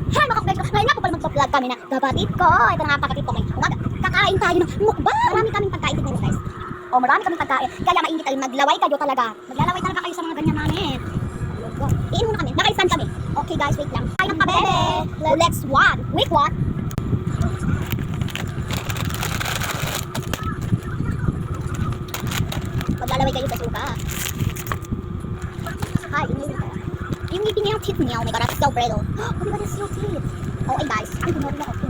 Hi mga kapatid ko, ngayon nga po pala magpa-vlog kami na kapatid ko. Ito na nga kapatid ko ngayon. Kakain tayo ng mukbang. Marami kaming pagkain dito guys. O marami kaming pagkain. Kaya mainit kayo, maglaway kayo talaga. Maglalaway talaga kayo sa mga ganyan namin. Iin muna kami, naka-stand kami. Okay guys, wait lang. Kain ng kabebe. Let's one. Week one. Maglalaway kayo sa suka. Hi, yung ngipin niya yung teeth niya, oh my god, that's so brittle. Oh my god, that's so teeth. Oh, ay guys, ay ginori na ako.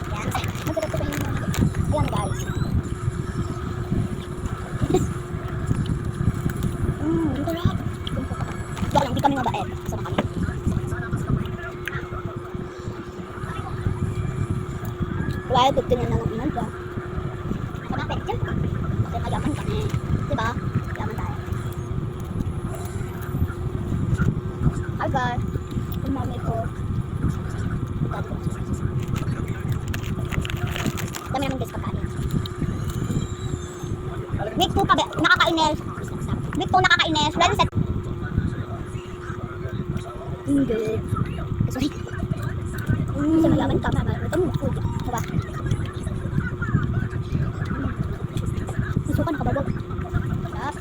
Yan, magkakot ko yung ayan guys. Yung sarap. Baka lang, di kami mabaet. Sama kami. Wala, dugtin na lang inan dyan. Kapapit dyan ka. Kasi magaman kami. Diba? Gaman tayo. Hi guys. Umami ko. Dami naman guys pagkain. Week 2 pa nakakainis. Week 2 nakakainis. Ready set. Good. Sorry. Kasi magaman ka. Ito mo. Food. Diba? Isuka nakababog. Sarap.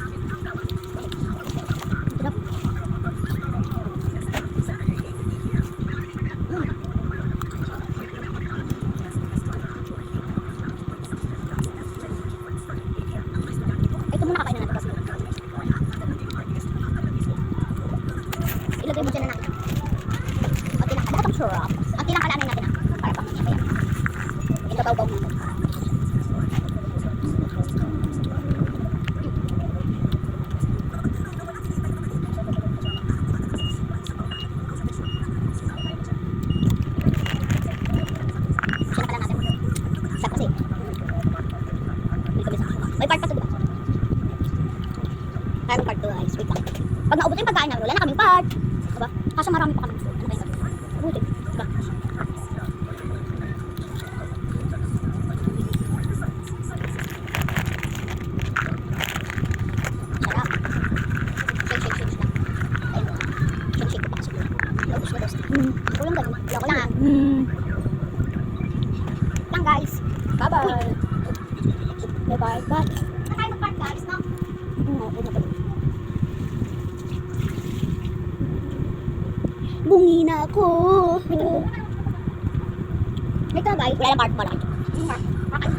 Sarap. Ito muna kakain na natin kasi. Ilagay mo dyan na natin. At tinakalanan sarap. At tinakalanan natin para pang mamaya. Ito baw-baw natin. May part pa to, diba? Mayroong part 2 guys, wait lang. Pag naubos yung pagkain namin, wala na kaming part. Diba? Kaso marami pa kami. Ano kayo sabi? Ubutin. Diba? Sarap. Shake lang. Ayun. Shake ko pa kasi. Naubos na dos. Ako lang ganun. Ako lang lang guys. Bye-bye. Bye-bye. Bye. Saan tayo mag-part guys, no? Bungi na ako. Ito na guys. Wala na part pa lang. Kakain